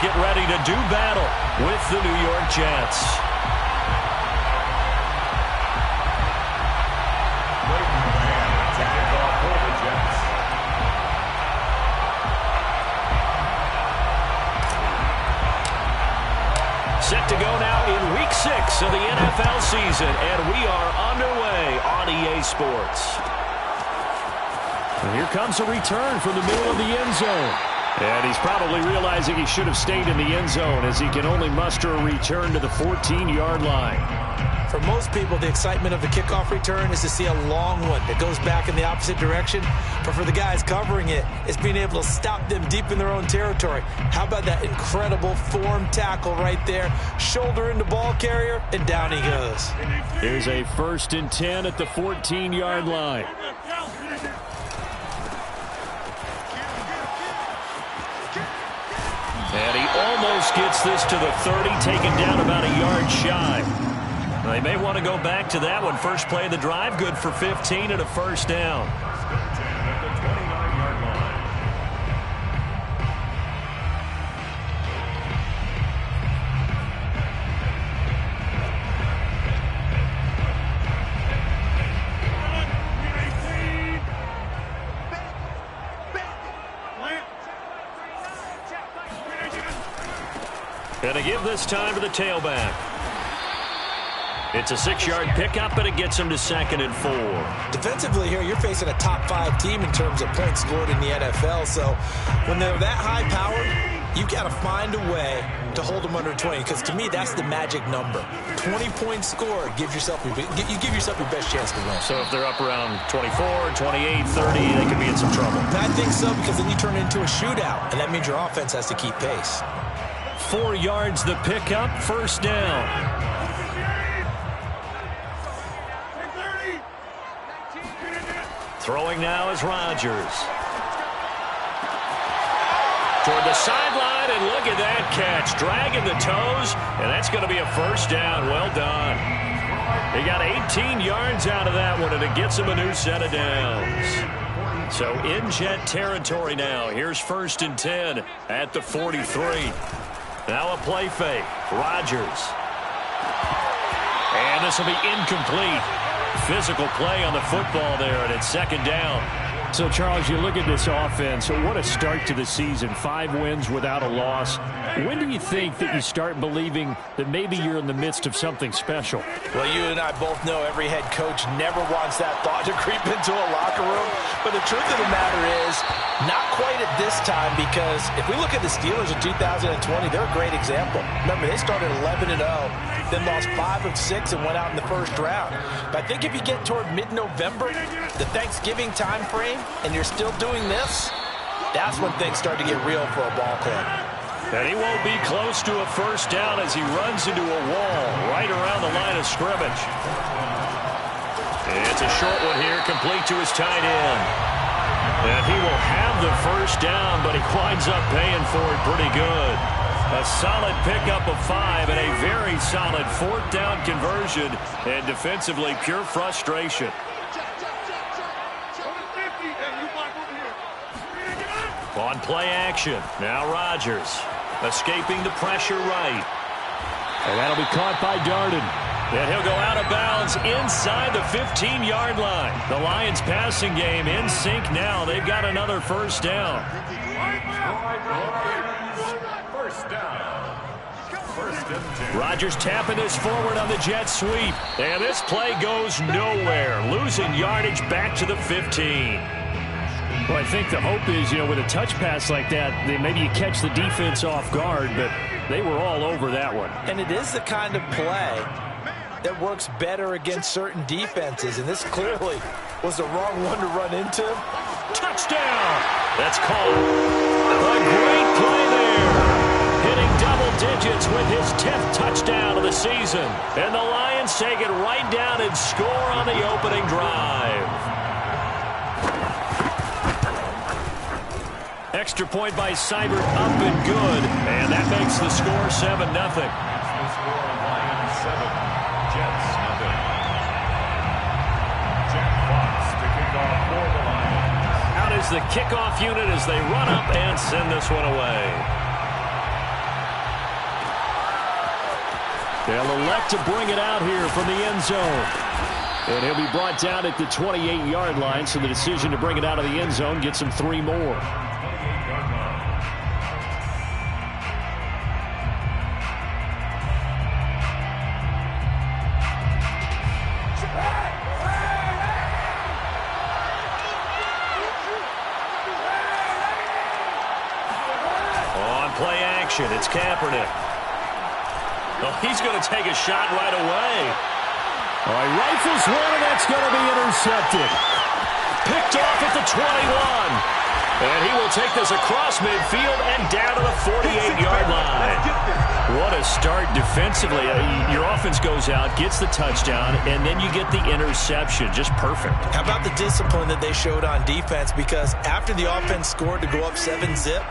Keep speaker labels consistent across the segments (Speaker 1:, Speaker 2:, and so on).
Speaker 1: get ready to do battle with the New York Jets. Set to go now in Week 6 of the NFL season, and we are underway on EA Sports.
Speaker 2: And here comes a return from the middle of the end zone. And he's probably realizing he should have stayed in the end zone as he can only muster a return to the 14-yard line.
Speaker 3: For most people, the excitement of the kickoff return is to see a long one that goes back in the opposite direction. But for the guys covering it, it's being able to stop them deep in their own territory. How about that incredible form tackle right there? Shoulder into ball carrier, and down he goes.
Speaker 2: Here's a 1st and 10 at the 14-yard line.
Speaker 1: And he almost gets this to the 30, taken down about a yard shy. They may want to go back to that one. First play of the drive, good for 15 and a first down. Going to give this time to the tailback. It's a 6-yard pickup, and it gets him to 2nd and 4.
Speaker 3: Defensively here, you're facing a top 5 team in terms of points scored in the NFL. So when they're that high-powered, you got to find a way to hold them under 20. Because to me, that's the magic number. 20 points scored, you give yourself your best chance to win.
Speaker 1: So if they're up around 24, 28, 30, they could be in some trouble.
Speaker 3: I think so, because then you turn it into a shootout, and that means your offense has to keep pace.
Speaker 1: 4 yards the pickup, first down. Throwing now is Rodgers. Toward the sideline, and look at that catch. Dragging the toes, and that's going to be a first down. Well done. He got 18 yards out of that one, and it gets him a new set of downs. So in Jet territory now. Here's 1st and 10 at the 43. Now a play fake. Rodgers. And this will be incomplete. Physical play on the football there, and it's 2nd down.
Speaker 2: So, Charles, you look at this offense. What a start to the season. 5 wins without a loss. When do you think that you start believing that maybe you're in the midst of something special?
Speaker 3: Well, you and I both know every head coach never wants that thought to creep into a locker room. But the truth of the matter is, not quite at this time, because if we look at the Steelers in 2020, they're a great example. Remember, they started 11-0, then lost 5 of 6 and went out in the first round. But I think if you get toward mid-November, the Thanksgiving time frame, and you're still doing this, that's when things start to get real for a ball club.
Speaker 1: And he won't be close to a first down as he runs into a wall right around the line of scrimmage. It's a short one here, complete to his tight end. And he will have the first down, but he winds up paying for it pretty good. A solid pickup of 5 and a very solid 4th down conversion. And defensively, pure frustration. On play action, now Rodgers escaping the pressure right.
Speaker 2: And that'll be caught by Darden.
Speaker 1: And he'll go out of bounds inside the 15-yard line. The Lions passing game in sync now. They've got another first down. Rodgers tapping this forward on the jet sweep. And this play goes nowhere. Losing yardage back to the 15.
Speaker 2: Well, I think the hope is, with a touch pass like that, maybe you catch the defense off guard, but they were all over that one.
Speaker 3: And it is the kind of play that works better against certain defenses, and this clearly was the wrong one to run into.
Speaker 1: Touchdown! That's called. A great play there. Hitting double digits with his 10th touchdown of the season. And the Lions take it right down and score on the opening drive. Extra point by Seibert, up and good. And that makes the score 7-0.
Speaker 4: Jets, nothing. Jack Fox to kick off for the Lions.
Speaker 1: Out is the kickoff unit as they run up and send this one away.
Speaker 2: They'll elect to bring it out here from the end zone. And he'll be brought down at the 28-yard line, so the decision to bring it out of the end zone gets him 3 more.
Speaker 1: On play action, it's Kaepernick. Oh, he's going to take a shot right away.
Speaker 2: All right, rifles one, and that's going to be intercepted.
Speaker 1: Picked off at the 21. And he will take this across midfield and down to the 48-yard line. What a start defensively. Your offense goes out, gets the touchdown, and then you get the interception. Just perfect.
Speaker 3: How about the discipline that they showed on defense? Because after the offense scored to go up 7-zip,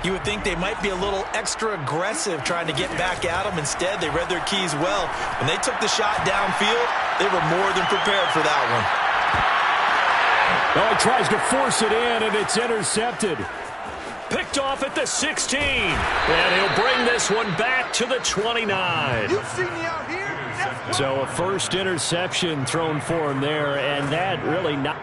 Speaker 3: you would think they might be a little extra aggressive trying to get back at them. Instead, they read their keys well. When they took the shot downfield, they were more than prepared for that one.
Speaker 2: Oh, he tries to force it in, and it's intercepted.
Speaker 1: Picked off at the 16. And he'll bring this one back to the 29.
Speaker 5: You see me out here?
Speaker 2: So a first interception thrown for him there, and that really not...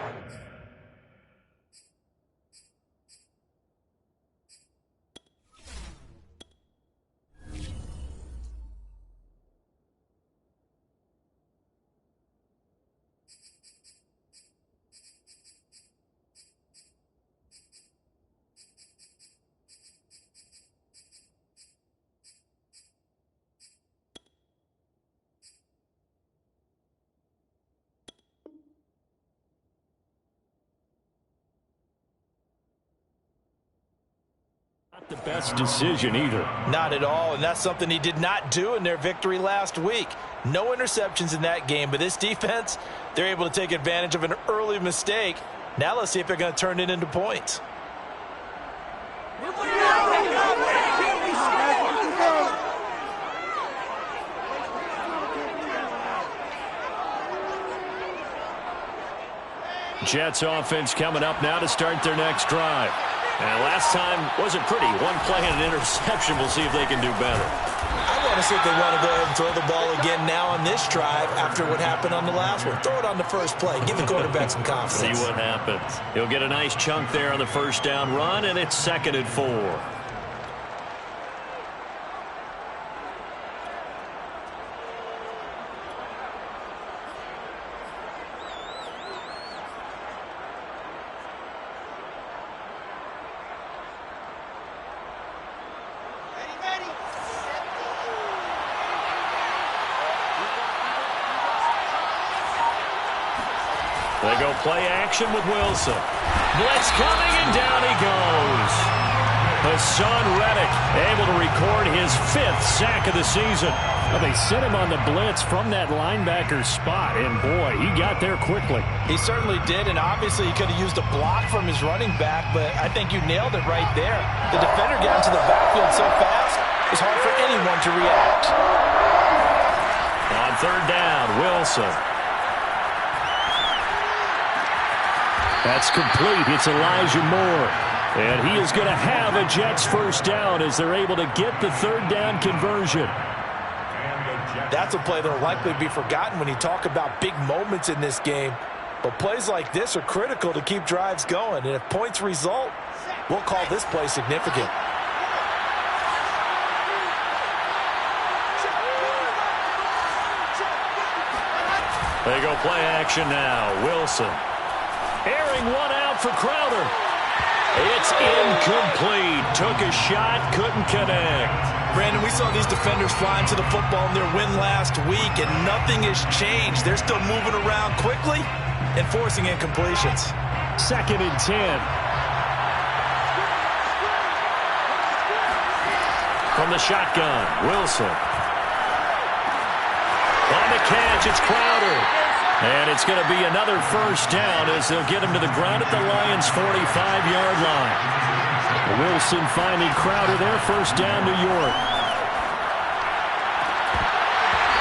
Speaker 2: Not the best decision either.
Speaker 3: Not at all, and that's something he did not do in their victory last week. No interceptions in that game, but this defense, they're able to take advantage of an early mistake. Now let's see if they're going to turn it into points.
Speaker 2: Jets offense coming up now to start their next drive.
Speaker 1: And last time wasn't pretty. One play and an interception. We'll see if they can do better.
Speaker 3: I want to see if they want to go ahead and throw the ball again now on this drive after what happened on the last one. Throw it on the first play. Give the quarterback some confidence.
Speaker 1: See what happens. He'll get a nice chunk there on the first down run, and it's 2nd and 4. They go play action with Wilson. Blitz coming, and down he goes. Hassan Reddick able to record his 5th sack of the season.
Speaker 2: Well, they sent him on the blitz from that linebacker spot, and boy, he got there quickly.
Speaker 3: He certainly did, and obviously he could have used a block from his running back, but I think you nailed it right there. The defender got into the backfield so fast, it's hard for anyone to react.
Speaker 1: On 3rd down, Wilson.
Speaker 2: That's complete. It's Elijah Moore. And he is going to have a Jets first down as they're able to get the 3rd down conversion.
Speaker 3: That's a play that will likely be forgotten when you talk about big moments in this game. But plays like this are critical to keep drives going. And if points result, we'll call this play significant.
Speaker 1: They go play action now. Wilson. Airing one out for Crowder. It's incomplete. Took a shot, couldn't connect.
Speaker 3: Brandon, we saw these defenders flying to the football in their win last week, and nothing has changed. They're still moving around quickly and forcing incompletions.
Speaker 2: 2nd and 10.
Speaker 1: From the shotgun, Wilson. On the catch, it's Crowder. And it's going to be another first down as they'll get him to the ground at the Lions' 45-yard line.
Speaker 2: Wilson finding Crowder there. First down, New York.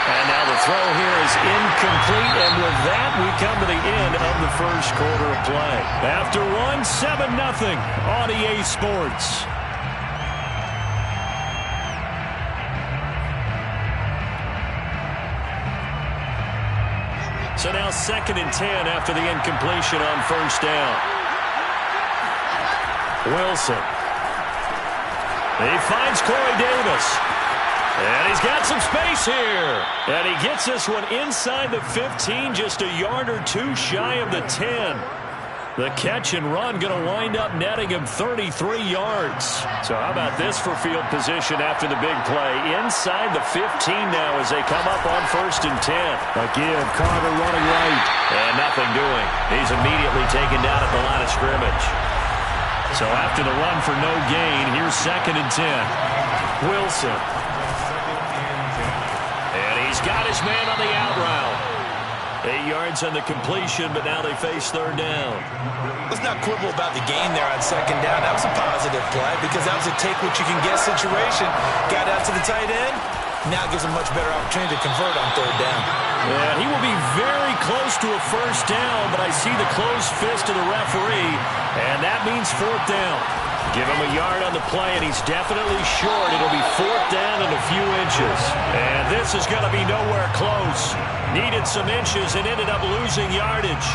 Speaker 1: And now the throw here is incomplete. And with that, we come to the end of the first quarter of play.
Speaker 2: After one, 7-0 on EA Sports.
Speaker 1: – 1 So now 2nd and 10 after the incompletion on first down. Wilson. He finds Corey Davis. And he's got some space here. And he gets this one inside the 15, just a yard or two shy of the 10. The catch and run going to wind up netting him 33 yards. So how about this for field position after the big play? Inside the 15 now as they come up on 1st and 10.
Speaker 2: A give, Carter running right.
Speaker 1: And nothing doing. He's immediately taken down at the line of scrimmage. So after the run for no gain, here's 2nd and 10. Wilson. And he's got his man on the out route. 8 yards on the completion, but now they face 3rd down.
Speaker 3: Let's not quibble about the gain there on 2nd down. That was a positive play because that was a take-what-you-can-get situation. Got out to the tight end. Now gives him much better opportunity to convert on 3rd down.
Speaker 1: Yeah, he will be very close to a 1st down, but I see the closed fist of the referee, and that means 4th down. Give him a yard on the play, and he's definitely short. It'll be 4th down and a few inches. And this is going to be nowhere close. Needed some inches and ended up losing yardage.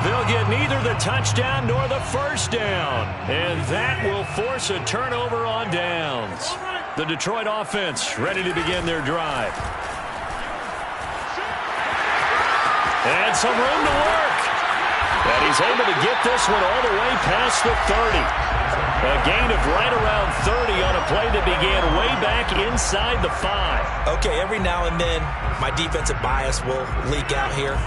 Speaker 1: They'll get neither the touchdown nor the 1st down. And that will force a turnover on downs. The Detroit offense ready to begin their drive. And some room to work. And he's able to get this one all the way past the 30. A gain of right around 30 on a play that began way back inside the 5.
Speaker 3: Okay, every now and then, my defensive bias will leak out here.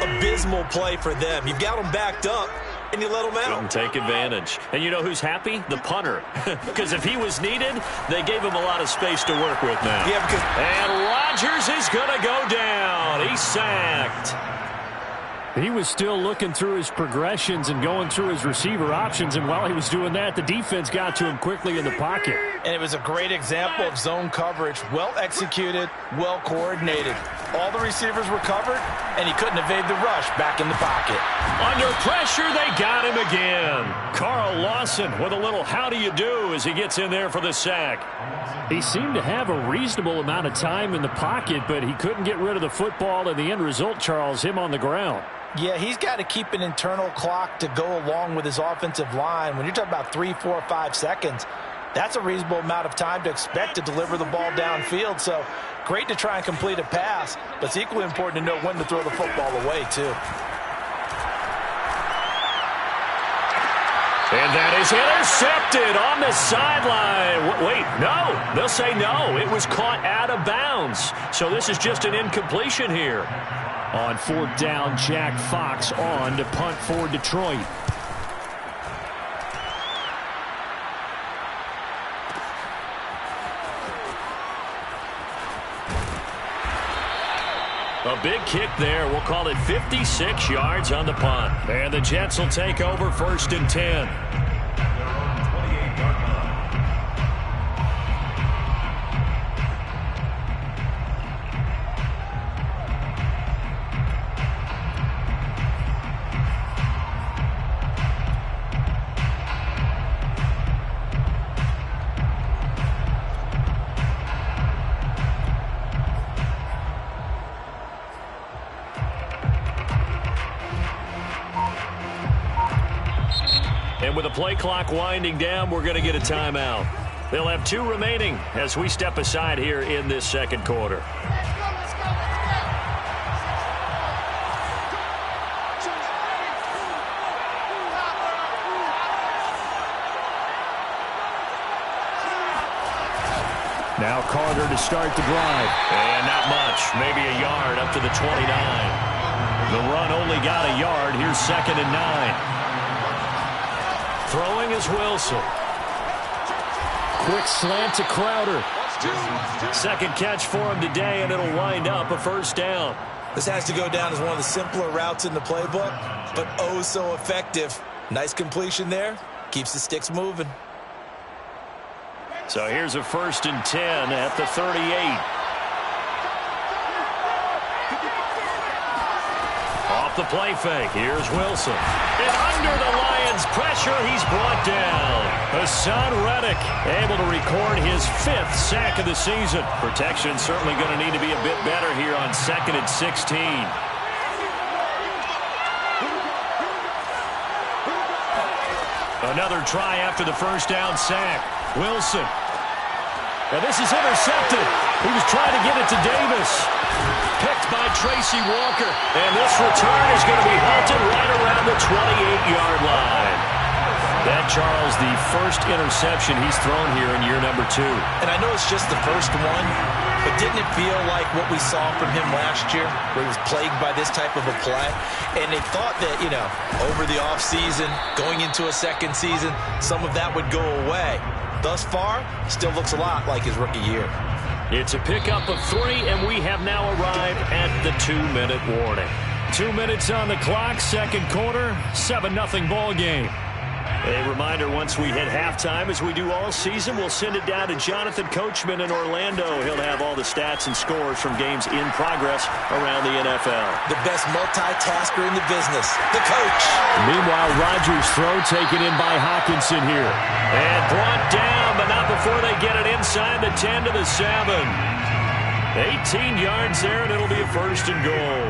Speaker 3: Abysmal play for them. You've got them backed up, and you let them out.
Speaker 1: Couldn't take advantage. And you know who's happy? The punter. Because if he was needed, they gave him a lot of space to work with now.
Speaker 3: Yeah, because...
Speaker 1: And Rodgers is going to go down. He's sacked.
Speaker 2: He was still looking through his progressions and going through his receiver options, and while he was doing that, the defense got to him quickly in the pocket.
Speaker 3: And it was a great example of zone coverage. Well executed, well coordinated. All the receivers were covered, and he couldn't evade the rush back in the pocket.
Speaker 1: Under pressure, they got him again. Carl Lawson with a little how do you do as he gets in there for the sack.
Speaker 2: He seemed to have a reasonable amount of time in the pocket, but he couldn't get rid of the football, and the end result, Charles, him on the ground.
Speaker 3: Yeah, he's got to keep an internal clock to go along with his offensive line. When you're talking about 3, 4, 5 seconds, that's a reasonable amount of time to expect to deliver the ball downfield. So great to try and complete a pass, but it's equally important to know when to throw the football away, too.
Speaker 1: And that is intercepted on the sideline. Wait, no. They'll say no. It was caught out of bounds. So this is just an incompletion here.
Speaker 2: On 4th down, Jack Fox on to punt for Detroit.
Speaker 1: A big kick there. We'll call it 56 yards on the punt. And the Jets will take over 1st and 10. And with the play clock winding down, we're going to get a timeout. They'll have 2 remaining as we step aside here in this 2nd quarter.
Speaker 2: Now Carter to start the drive.
Speaker 1: And not much, maybe a yard up to the 29. The run only got a yard. Here's 2nd and 9. Throwing is Wilson.
Speaker 2: Quick slant to Crowder.
Speaker 1: 2nd catch for him today, and it'll wind up a 1st down.
Speaker 3: This has to go down as one of the simpler routes in the playbook, but oh so effective. Nice completion there. Keeps the sticks moving.
Speaker 1: So here's a 1st and 10 at the 38. Off the play fake. Here's Wilson. And under the Lions' pressure, he's brought down. Hassan Reddick able to record his 5th sack of the season. Protection certainly going to need to be a bit better here on 2nd and 16.
Speaker 2: Another try after the first down sack. Wilson. And this is intercepted. He was trying to get it to Davis. Picked by Tracy Walker. And this return is going to be halted right around the 28-yard line. That, Charles, the first interception he's thrown here in year number 2.
Speaker 3: And I know it's just the first one, but didn't it feel like what we saw from him last year, where he was plagued by this type of a play? And they thought that, over the offseason, going into a second season, some of that would go away. Thus far, still looks a lot like his rookie year.
Speaker 2: It's a pickup of 3, and we have now arrived at the 2-minute warning. 2 minutes on the clock, second quarter, 7-0 ball game. A reminder, once we hit halftime, as we do all season, we'll send it down to Jonathan Coachman in Orlando. He'll have all the stats and scores from games in progress around the NFL.
Speaker 3: The best multitasker in the business, the coach.
Speaker 2: Meanwhile, Rodgers' throw taken in by Hockenson here. And brought down, but not before they get it inside the 10 to the 7. 18 yards there, and it'll be a first and goal.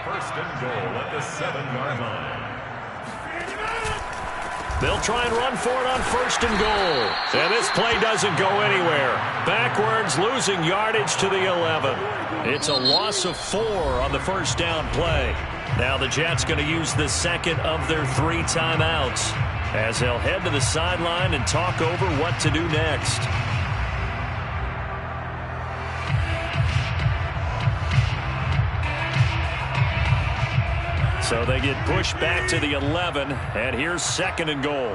Speaker 4: First and goal at the 7-yard line.
Speaker 2: They'll try and run for it on first and goal. And this play doesn't go anywhere. Backwards, losing yardage to the 11. It's a loss of 4 on the first down play. Now the Jets going to use the second of their 3 timeouts as they'll head to the sideline and talk over what to do next. So they get pushed back to the 11, and here's second and goal.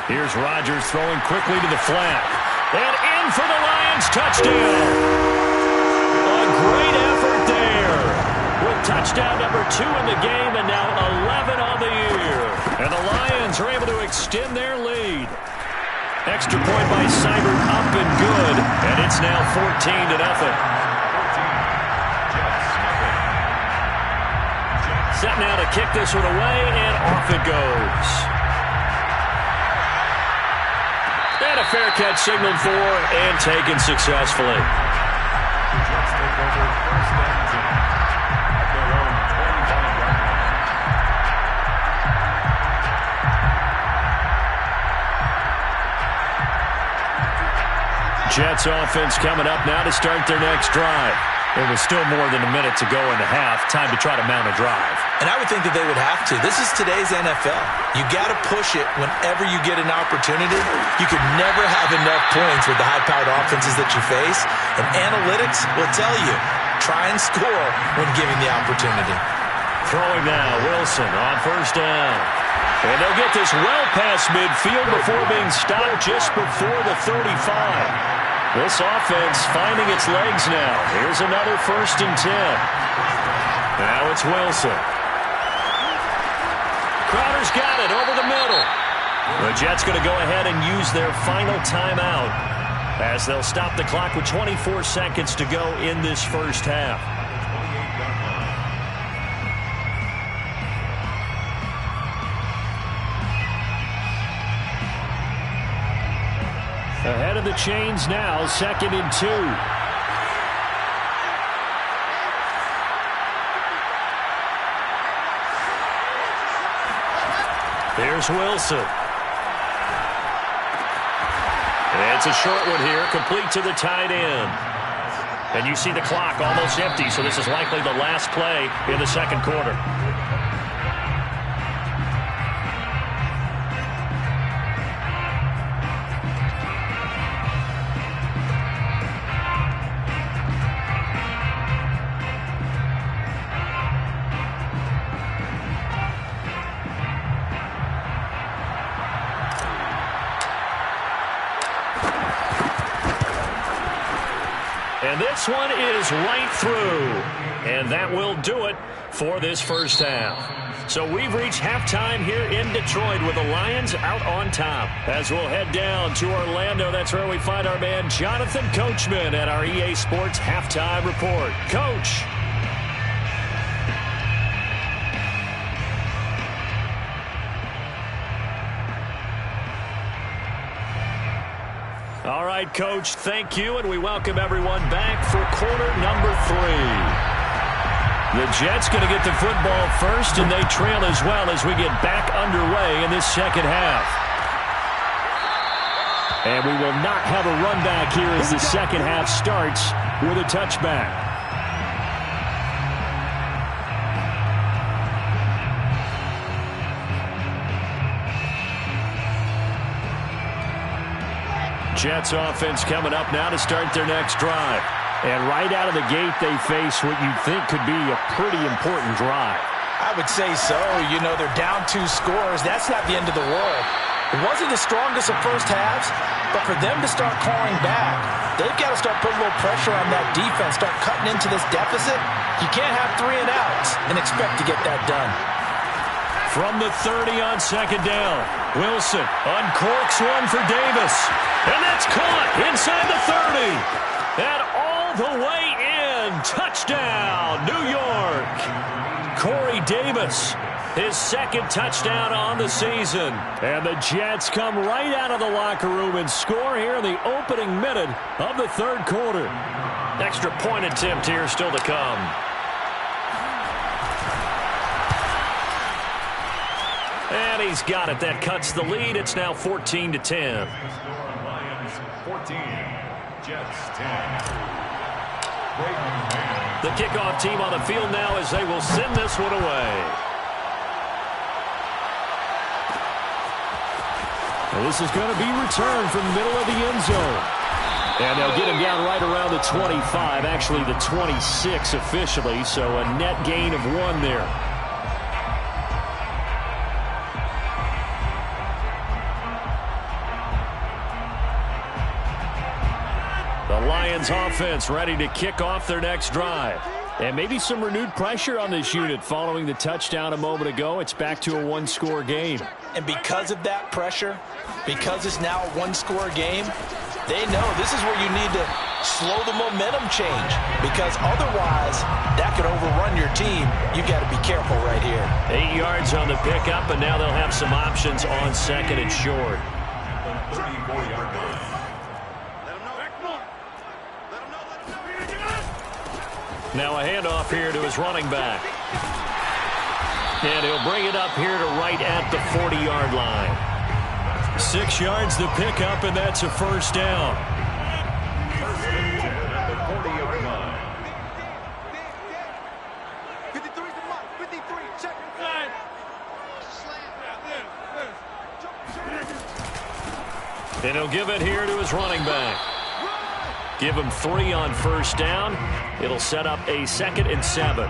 Speaker 2: Here's Rodgers throwing quickly to the flat. And in for the Lions, touchdown. A great effort there. With touchdown number 2 in the game, and now 11 on the year. And the Lions are able to extend their lead. Extra point by Seibert up and good, and it's now 14-0. Set now to kick this one away, and off it goes. And a fair catch signaled for and taken successfully.
Speaker 4: Jets take over first and 10 at their own 25-yard line.
Speaker 2: Jets offense coming up now to start their next drive. It was still more than a minute to go in the half. Time to try to mount a drive.
Speaker 3: And I would think that they would have to. This is today's NFL. You got to push it whenever you get an opportunity. You could never have enough points with the high-powered offenses that you face. And analytics will tell you, try and score when given the opportunity.
Speaker 2: Throwing now, Wilson on first down. And they'll get this well past midfield before being stopped just before the 35. This offense finding its legs now. Here's another first and 10. Now it's Wilson. Crowder's got it over the middle. The Jets going to go ahead and use their final timeout as they'll stop the clock with 24 seconds to go in this first half. Ahead of the chains now, 2nd and 2. Here's Wilson. And it's a short one here, complete to the tight end. And you see the clock almost empty, so this is likely the last play in the second quarter. And this one is right through. And that will do it for this first half. So we've reached halftime here in Detroit with the Lions out on top. As we'll head down to Orlando, that's where we find our man Jonathan Coachman at our EA Sports Halftime Report. Coach.
Speaker 1: All right, Coach, thank you, and we welcome everyone back for quarter number 3. The Jets going to get the football first, and they trail as well as we get back underway in this second half. And we will not have a run back here as the second half starts with a touchback. Jets offense coming up now to start their next drive. And right out of the gate, they face what you'd think could be a pretty important drive.
Speaker 3: I would say so. You know, they're down 2 scores. That's not the end of the world. It wasn't the strongest of first halves, but for them to start clawing back, they've got to start putting a little pressure on that defense, start cutting into this deficit. You can't have 3 and outs and expect to get that done.
Speaker 1: From the 30 on second down, Wilson uncorks one for Davis. And that's caught inside the 30. And all the way in. Touchdown, New York. Corey Davis, his second touchdown on the season. And the Jets come right out of the locker room and score here in the opening minute of the third quarter. Extra point attempt here still to come. And he's got it. That cuts the lead. It's now 14-10.
Speaker 4: Lions 14, Jets 10.
Speaker 1: The kickoff team on the field now as they will send this one away. Well, this is going to be returned from the middle of the end zone. And they'll get him down right around the 25, actually the 26 officially, so a net gain of 1 there. The Lions offense ready to kick off their next drive. And maybe some renewed pressure on this unit following the touchdown a moment ago. It's back to a 1-score game.
Speaker 3: And because of that pressure, because it's now a 1-score game, they know this is where you need to slow the momentum change, because otherwise that could overrun your team. You've got to be careful right here.
Speaker 1: 8 yards on the pickup, and now they'll have some options on second and short.
Speaker 4: 34-yard line.
Speaker 1: Now a handoff here to his running back. And he'll bring it up here to right at the 40-yard line. 6 yards to pick up, and that's a first down.
Speaker 4: First and 10 at the 40-yard line.
Speaker 5: 53's the mark. 53, check inside.
Speaker 1: And he'll give it here to his running back. Give him 3 on first down. It'll set up a 2nd and 7.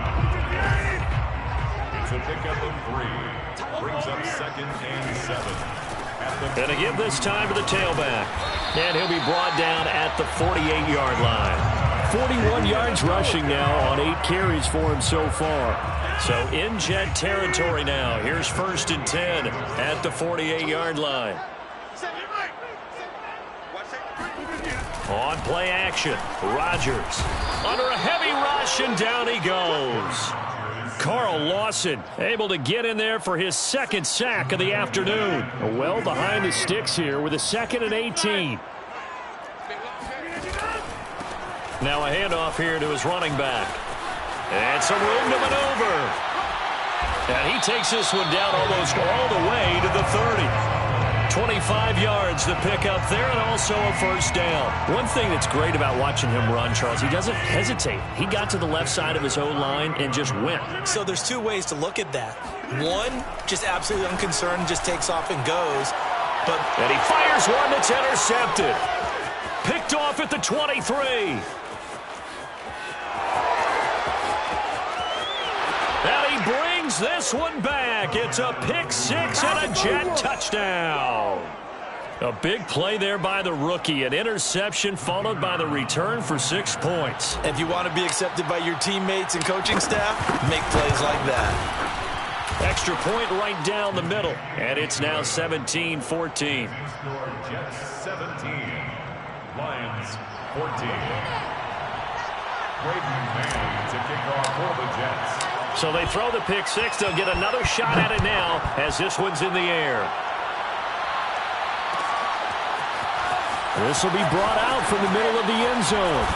Speaker 4: It's a pickup of 3. Brings up 2nd and 7.
Speaker 1: And a give this time to the tailback. And he'll be brought down at the 48-yard line. 41 yards rushing now on 8 carries for him so far. So in Jet territory now. Here's 1st and 10 at the 48-yard line. On play action, Rodgers under a heavy rush, and down he goes. Carl Lawson able to get in there for his 2nd sack of the afternoon. Well behind the sticks here with a 2nd and 18. Now a handoff here to his running back. And some room to maneuver. And he takes this one down almost all the way to the 30. 25 yards to pick up there, and also a first down. One thing that's great about watching him run, Charles, he doesn't hesitate. He got to the left side of his O-line and just went.
Speaker 3: So there's 2 ways to look at that. One, just absolutely unconcerned, just takes off and goes.
Speaker 1: And he fires one that's intercepted. Picked off at the 23. And he brings this one back. It's a pick-6 and a Jet touchdown. A big play there by the rookie. An interception followed by the return for 6 points.
Speaker 3: If you want to be accepted by your teammates and coaching staff, make plays like that.
Speaker 1: Extra point right down the middle. And it's now 17-14.
Speaker 4: Jets 17, Lions 14. Braden Mann to kick off for the Jets.
Speaker 1: So they throw the pick-6. They'll get another shot at it now as this one's in the air.
Speaker 2: This will be brought out from the middle of the end zone.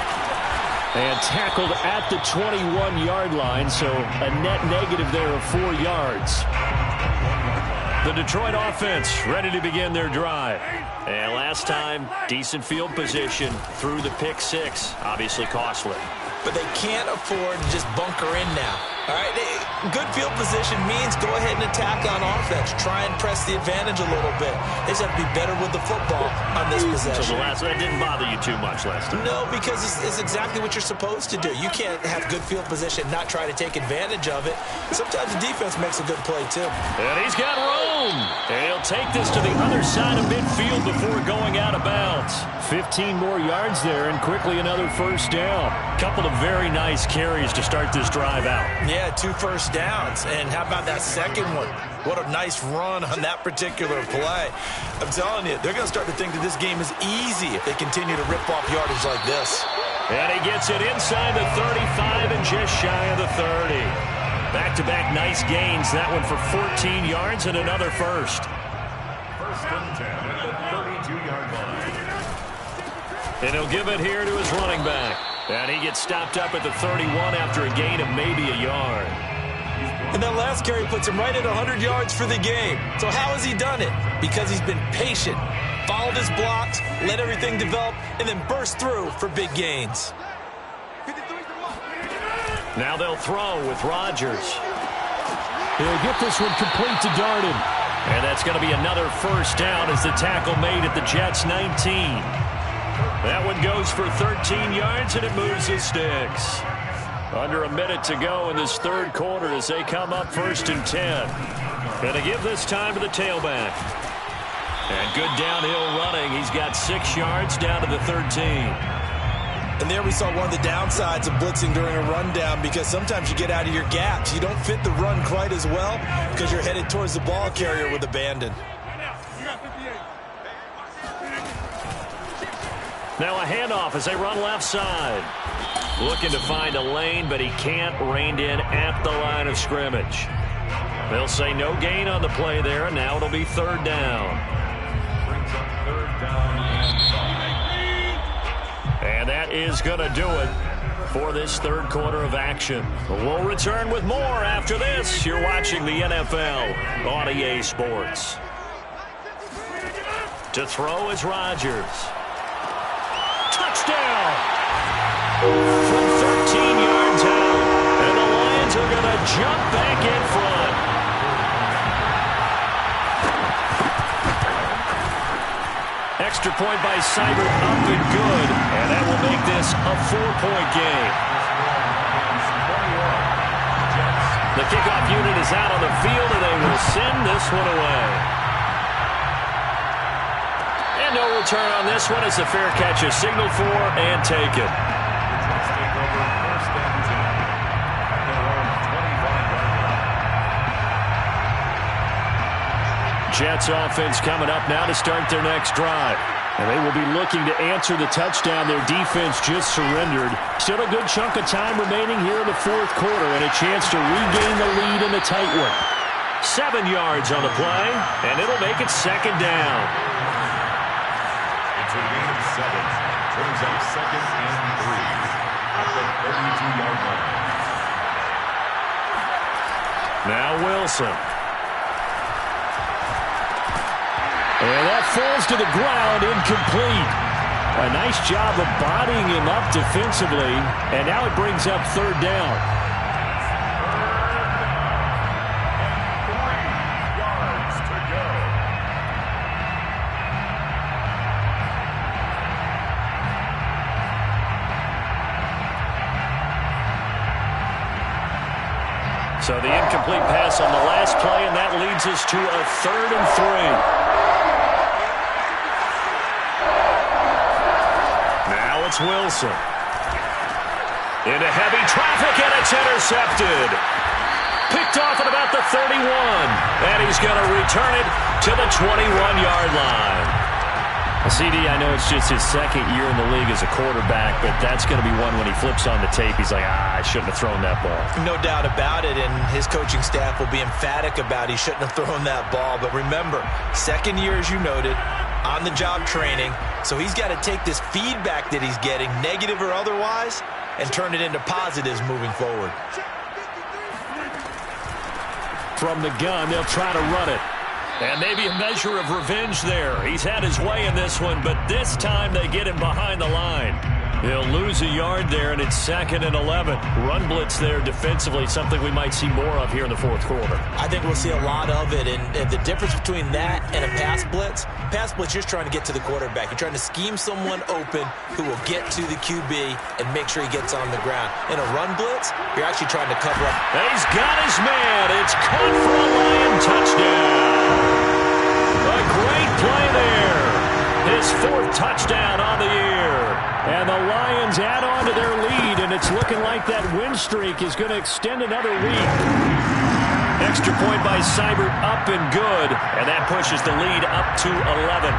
Speaker 2: And tackled at the 21-yard line, so a net negative there of 4 yards.
Speaker 1: The Detroit offense ready to begin their drive. And last time, decent field position through the pick six. Obviously costly.
Speaker 3: But they can't afford to just bunker in now. All right, good field position means go ahead and attack on offense. Try and press the advantage a little bit. They just have to be better with the football on this possession.
Speaker 1: So that didn't bother you too much last time?
Speaker 3: No, because it's exactly what you're supposed to do. You can't have good field position and not try to take advantage of it. Sometimes the defense makes a good play, too.
Speaker 1: And he's got room. And he'll take this to the other side of midfield before going out of bounds.
Speaker 2: 15 more yards there, and quickly another first down.
Speaker 1: Couple of very nice carries to start this drive out.
Speaker 3: Yeah, 2 first downs. And how about that second one? What a nice run on that particular play. I'm telling you, they're going to start to think that this game is easy if they continue to rip off yardage like this.
Speaker 1: And he gets it inside the 35 and just shy of the 30. Back-to-back nice gains. That one for 14 yards and another first.
Speaker 4: First and 10 at the 32-yard line.
Speaker 1: And he'll give it here to his running back. And he gets stopped up at the 31 after a gain of maybe a yard.
Speaker 3: And that last carry puts him right at 100 yards for the game. So how has he done it? Because he's been patient, followed his blocks, let everything develop, and then burst through for big gains.
Speaker 1: Now they'll throw with Rodgers.
Speaker 2: He'll get this one complete to Darden.
Speaker 1: And that's going to be another first down as the tackle made at the Jets' 19. That one goes for 13 yards, and it moves the sticks. Under a minute to go in this third quarter as they come up first and 10. Going to give this time to the tailback. And good downhill running. He's got 6 yards down to the 13.
Speaker 3: And there we saw one of the downsides of blitzing during a rundown, because sometimes you get out of your gaps. You don't fit the run quite as well because you're headed towards the ball carrier with abandon.
Speaker 1: Now a handoff as they run left side. Looking to find a lane, but he can't. Reined in at the line of scrimmage. They'll say no gain on the play there, and now it'll be third down.
Speaker 4: Brings up third down and 5.
Speaker 1: And that is going to do it for this third quarter of action. We'll return with more after this. You're watching the NFL on EA Sports. To throw is Rodgers. Touchdown! From 13 yards out. And the Lions are going to jump back in front. Extra point by Seibert, up and good. And that will make this a 4-point game. The kickoff unit is out on the field, and they will send this one away. And no return on this one as the fair catch is signaled for and taken.
Speaker 4: Jets take over first and 10 at their own 25-yard line.
Speaker 2: Jets offense coming up now to start their next drive. And they will be looking to answer the touchdown their defense just surrendered. Still a good chunk of time remaining here in the fourth quarter, and a chance to regain the lead in a tight one.
Speaker 1: 7 yards on the play, and it'll make it second down.
Speaker 4: It's a gain of 7. Brings up second and 3 at the 32-yard line.
Speaker 1: Now Wilson.
Speaker 2: And that falls to the ground, incomplete. A nice job of bodying him up defensively, and now it brings up third down.
Speaker 4: 3 yards to go.
Speaker 1: So the incomplete pass on the last play, and that leads us to a 3rd and 3. It's Wilson. Into heavy traffic, and it's intercepted. Picked off at about the 31. And he's going to return it to the 21-yard line. CD, I know it's just his second year in the league as a quarterback, but that's going to be one when he flips on the tape. He's like, I shouldn't have thrown that ball.
Speaker 3: No doubt about it, and his coaching staff will be emphatic about he shouldn't have thrown that ball. But remember, second year, as you noted, on-the-job training, so he's got to take this feedback that he's getting, negative or otherwise, and turn it into positives moving forward.
Speaker 2: From the gun, they'll try to run it.
Speaker 1: And maybe a measure of revenge there. He's had his way in this one, but this time they get him behind the line. He'll lose a yard there, and it's 2nd and 11. Run blitz there defensively, something we might see more of here in the fourth quarter.
Speaker 3: I think we'll see a lot of it, and the difference between that and a pass blitz, you're just trying to get to the quarterback. You're trying to scheme someone open who will get to the QB and make sure he gets on the ground. In a run blitz, you're actually trying to cover up.
Speaker 1: He's got his man. It's caught for a Lion touchdown. A great play there. His 4th touchdown on the year.
Speaker 2: And the Lions add on to their lead, and it's looking like that win streak is going to extend another week.
Speaker 1: Extra point by Seibert, up and good, and that pushes the lead up to 11.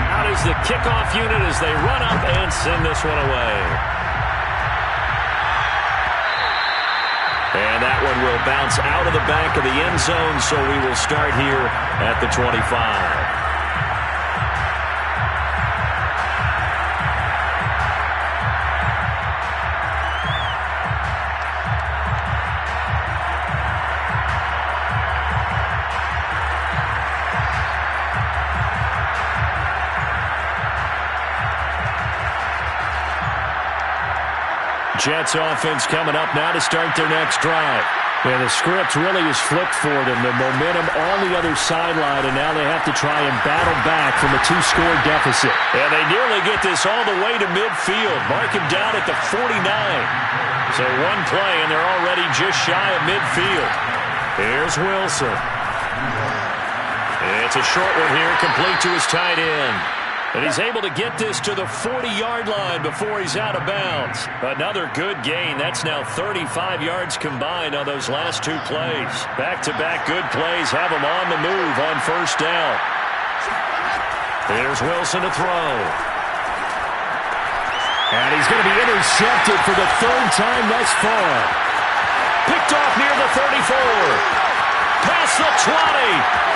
Speaker 1: Out is the kickoff unit as they run up and send this one away. And that one will bounce out of the back of the end zone, so we will start here at the 25. Jets offense coming up now to start their next drive.
Speaker 2: And the script really is flipped for them. The momentum on the other sideline, and now they have to try and battle back from a 2-score deficit.
Speaker 1: And they nearly get this all the way to midfield. Mark him down at the 49. So one play, and they're already just shy of midfield. Here's Wilson. It's a short one here, complete to his tight end. And he's able to get this to the 40-yard line before he's out of bounds. Another good gain. That's now 35 yards combined on those last 2 plays. Back-to-back good plays have him on the move on first down. Here's Wilson to throw.
Speaker 2: And he's going to be intercepted for the 3rd time thus far.
Speaker 1: Picked off near the 34. Past the 20.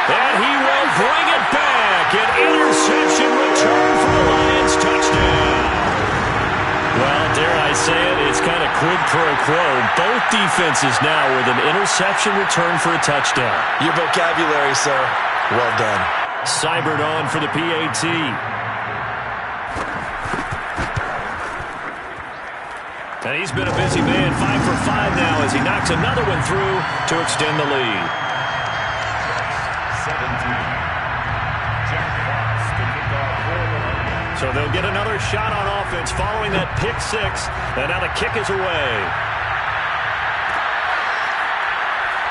Speaker 1: And he will bring it back. An interception return for a Lions touchdown.
Speaker 2: Well, dare I say it, it's kind of quid pro quo. Both defenses now with an interception return for a touchdown.
Speaker 3: Your vocabulary, sir. Well done.
Speaker 1: Seibert on for the PAT. And he's been a busy man, 5 for 5 now as he knocks another one through to extend the lead.
Speaker 4: 17. Jack Fox to kick off for the Lions.
Speaker 1: So they'll get another shot on offense following that pick 6. And now the kick is away.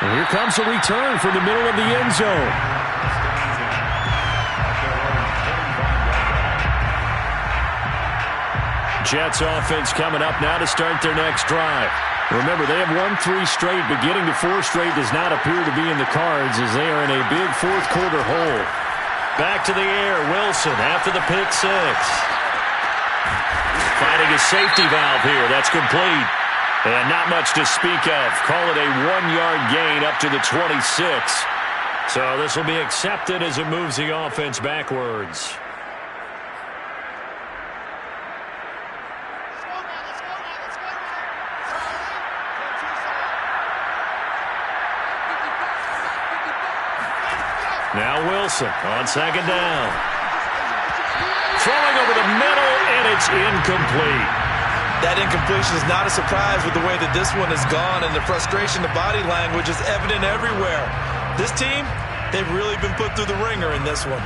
Speaker 2: And here comes a return from the middle of the end zone.
Speaker 1: Jets offense coming up now to start their next drive.
Speaker 2: Remember, they have won 3 straight, but getting to 4 straight does not appear to be in the cards as they are in a big fourth quarter hole.
Speaker 1: Back to the air, Wilson after the pick 6. Finding a safety valve here. That's complete. And not much to speak of. Call it a 1-yard gain up to the 26. So this will be accepted as it moves the offense backwards. Now Wilson on 2nd down. Throwing over the middle, and it's incomplete.
Speaker 3: That incompletion is not a surprise with the way that this one has gone, and the frustration, the body language is evident everywhere. This team, they've really been put through the ringer in this one.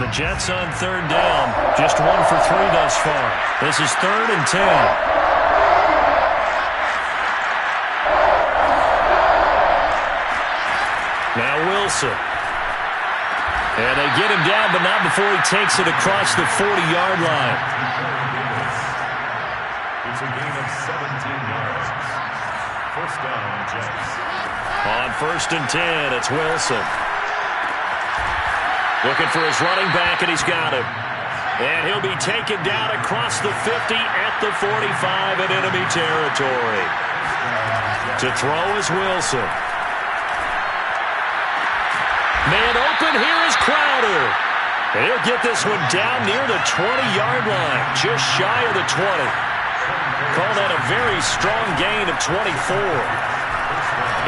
Speaker 1: The Jets on 3rd down, just 1 for 3 thus far. This is 3rd and 10. Now Wilson. And they get him down, but not before he takes it across the 40-yard line.
Speaker 4: It's a gain of 17 yards. First down, Jets.
Speaker 1: On 1st and 10, it's Wilson. Looking for his running back, and he's got him. And he'll be taken down across the 50 at the 45 in enemy territory. To throw is Wilson. Man open open. Here is Crowder. And he'll get this one down near the 20-yard line, just shy of the 20. Call that a very strong gain of 24.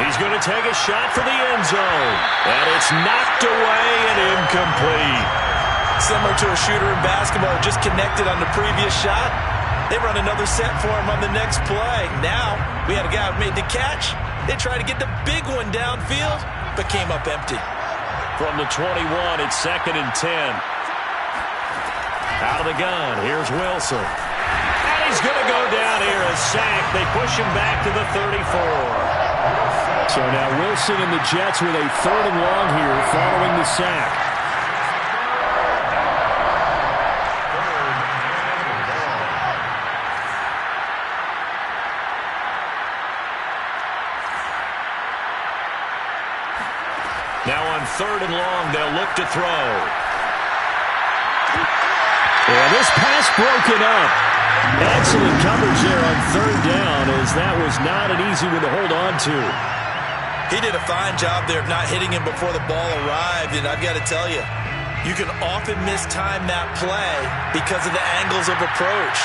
Speaker 1: He's going to take a shot for the end zone. And it's knocked away and incomplete.
Speaker 3: Similar to a shooter in basketball, just connected on the previous shot. They run another set for him on the next play. Now, we had a guy who made the catch. They tried to get the big one downfield, but came up empty.
Speaker 1: From the 21, it's 2nd and 10. Out of the gun, here's Wilson. And he's going to go down here, a sack. They push him back to the 34.
Speaker 2: So now Wilson and the Jets with a 3rd and long here following the sack.
Speaker 1: Now on 3rd and long, they'll look to throw.
Speaker 2: And this pass broken up. Excellent coverage there on 3rd down, as that was not an easy one to hold on to.
Speaker 3: He did a fine job there of not hitting him before the ball arrived, and I've got to tell you, you can often mistime that play because of the angles of approach.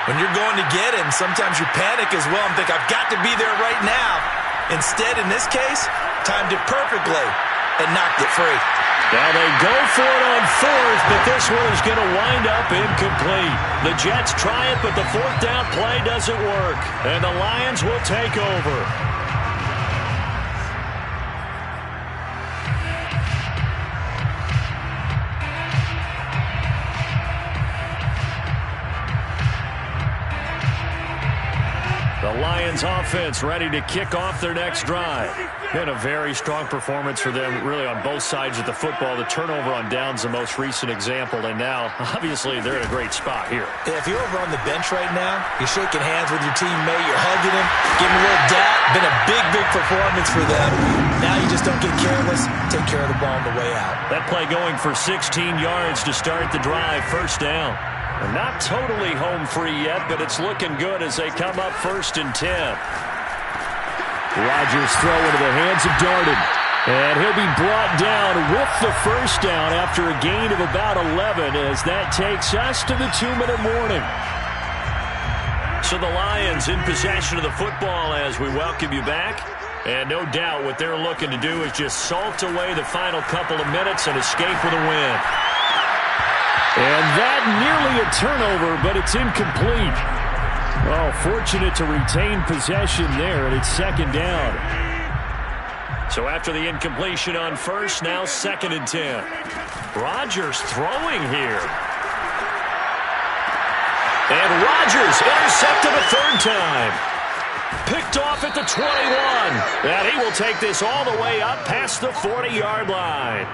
Speaker 3: When you're going to get him, sometimes you panic as well and think, I've got to be there right now. Instead, in this case, timed it perfectly and knocked it free.
Speaker 1: Now they go for it on 4th, but this one is going to wind up incomplete. The Jets try it, but the 4th down play doesn't work, and the Lions will take over. The Lions offense ready to kick off their next drive. Been a very strong performance for them, really, on both sides of the football. The turnover on downs the most recent example, and now, obviously, they're in a great spot here.
Speaker 3: Yeah, if you're over on the bench right now, you're shaking hands with your teammate, you're hugging him, giving a little dap. Been a big, big performance for them. Now you just don't get careless. Take care of the ball on the way out.
Speaker 1: That play going for 16 yards to start the drive, 1st down. They're not totally home free yet, but it's looking good as they come up 1st and 10.
Speaker 2: Rodgers throw into the hands of Darden. And he'll be brought down with the 1st down after a gain of about 11, as that takes us to the 2-minute warning.
Speaker 1: So the Lions in possession of the football as we welcome you back. And no doubt what they're looking to do is just salt away the final couple of minutes and escape with a win.
Speaker 2: And that nearly a turnover, but it's incomplete. Oh, fortunate to retain possession there, and it's 2nd down.
Speaker 1: So after the incompletion on 1st, now 2nd and 10. Rodgers throwing here. And Rodgers intercepted a 3rd time. Picked off at the 21. And he will take this all the way up past the 40-yard line.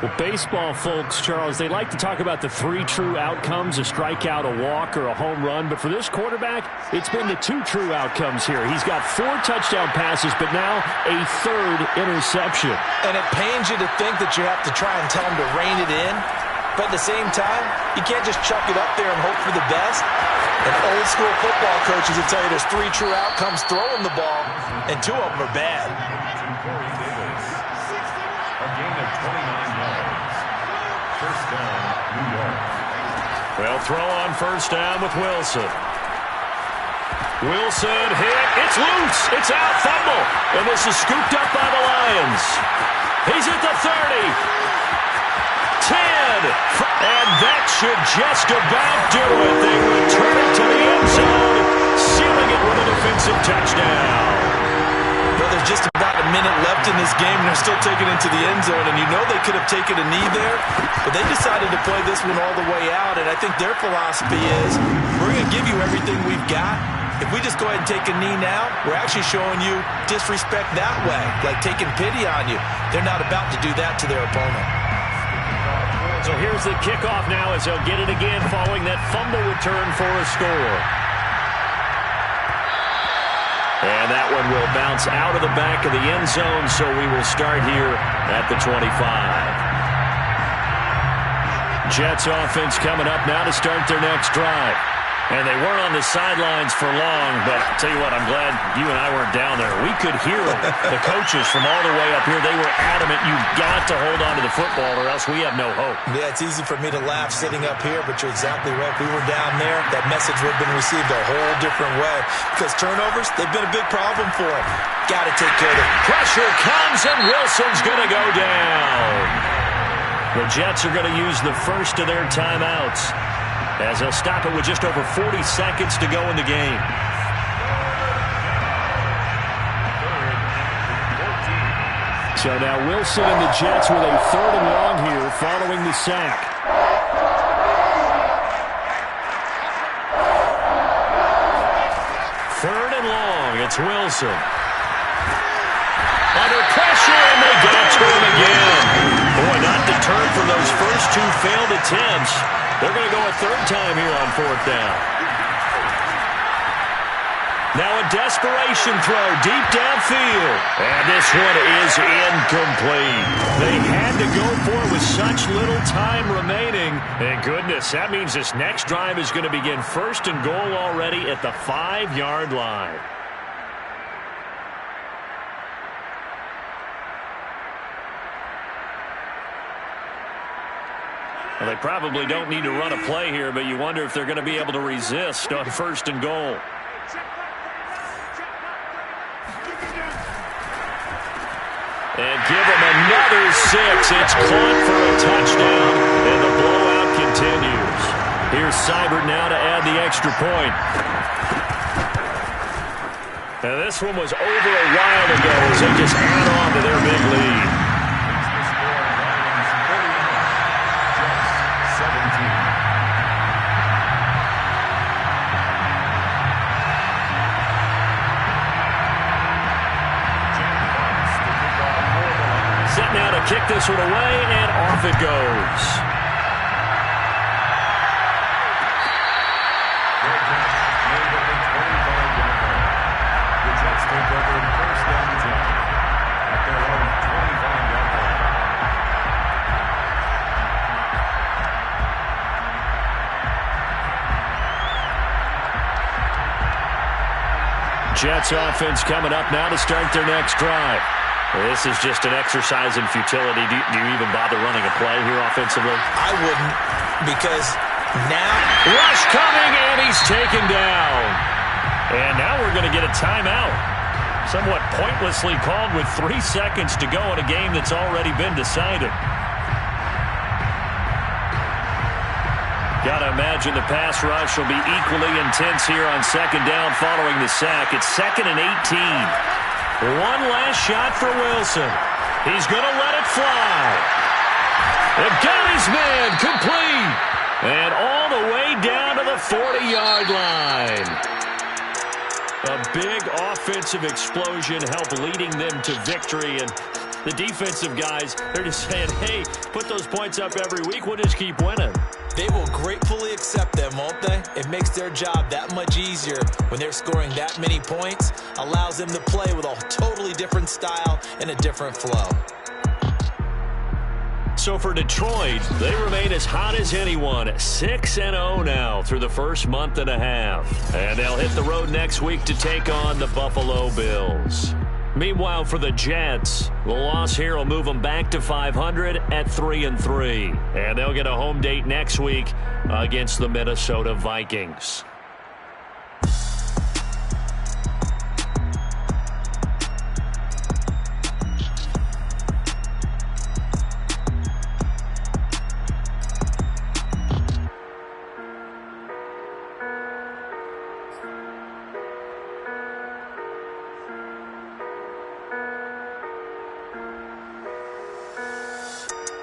Speaker 2: Well, baseball folks, Charles, they like to talk about the 3 true outcomes, a strikeout, a walk, or a home run. But for this quarterback, it's been the 2 true outcomes here. He's got 4 touchdown passes, but now a 3rd interception.
Speaker 3: And it pains you to think that you have to try and tell him to rein it in. But at the same time, you can't just chuck it up there and hope for the best. And old school football coaches will tell you there's 3 true outcomes throwing the ball, and 2 of them are bad.
Speaker 4: A gain of 29 yards. 1st down, New York.
Speaker 1: Well, throw on 1st down with Wilson. Wilson hit. It's loose. It's out. Fumble. And this is scooped up by the Lions. He's at the 30. 10. And that should just about do it. They return it to the end zone, sealing it with a defensive touchdown.
Speaker 3: Well, there's just about a minute left in this game, and they're still taking it to the end zone. And you know they could have taken a knee there, but they decided to play this one all the way out. And I think their philosophy is, we're going to give you everything we've got. If we just go ahead and take a knee now, we're actually showing you disrespect that way, like taking pity on you. They're not about to do that to their opponent.
Speaker 1: So here's the kickoff now as they'll get it again following that fumble return for a score. And that one will bounce out of the back of the end zone, so we will start here at the 25. Jets offense coming up now to start their next drive.
Speaker 2: And they weren't on the sidelines for long, but I'll tell you what, I'm glad you and I weren't down there. We could hear them. The coaches from all the way up here, they were adamant, you've got to hold on to the football or else we have no hope.
Speaker 3: Yeah, it's easy for me to laugh sitting up here, but you're exactly right. If we were down there, that message would have been received a whole different way. Because turnovers, they've been a big problem for them. Got to take care of it.
Speaker 1: Pressure comes, and Wilson's going to go down.
Speaker 2: The Jets are going to use the first of their timeouts, as they'll stop it with just over 40 seconds to go in the game. So now Wilson and the Jets with a 3rd and long here following the sack.
Speaker 1: Third and long, it's Wilson. Under pressure, and they get to him again. Boy, not deterred from those first 2 failed attempts. They're going to go a 3rd time here on 4th down. Now a desperation throw deep downfield. And this one is incomplete. They had to go for it with such little time remaining. And goodness, that means this next drive is going to begin 1st and goal already at the 5-yard line. Well, they probably don't need to run a play here, but you wonder if they're going to be able to resist on 1st and goal. And give them another 6. It's caught for a touchdown, and the blowout continues. Here's Seibert now to add the extra point. Now this one was over a while ago as they just add on to their big lead. Set now to kick this one away, and off it goes.
Speaker 4: The Jets take over 1st and 10 at their own 25-yard line.
Speaker 2: Jets offense coming up now to start their next drive. This is just an exercise in futility. Do you even bother running a play here offensively?
Speaker 3: I wouldn't, because now...
Speaker 1: Rush coming, and he's taken down.
Speaker 2: And now we're going to get a timeout. Somewhat pointlessly called with 3 seconds to go in a game that's already been decided. Got to imagine the pass rush will be equally intense here on 2nd down following the sack. It's 2nd and 18.
Speaker 1: One last shot for Wilson. He's going to let it fly. They've got his man complete. And all the way down to the 40-yard line. A big offensive explosion helped leading them to victory. And the defensive guys, they're just saying, hey, put those points up every week. We'll just keep winning.
Speaker 3: They will gratefully accept them, won't they? It makes their job that much easier when they're scoring that many points. Allows them to play with a totally different style and a different flow.
Speaker 1: So for Detroit, they remain as hot as anyone. 6-0 now through the first month and a half. And they'll hit the road next week to take on the Buffalo Bills. Meanwhile, for the Jets, the loss here will move them back to 500 at 3-3. And they'll get a home date next week against the Minnesota Vikings.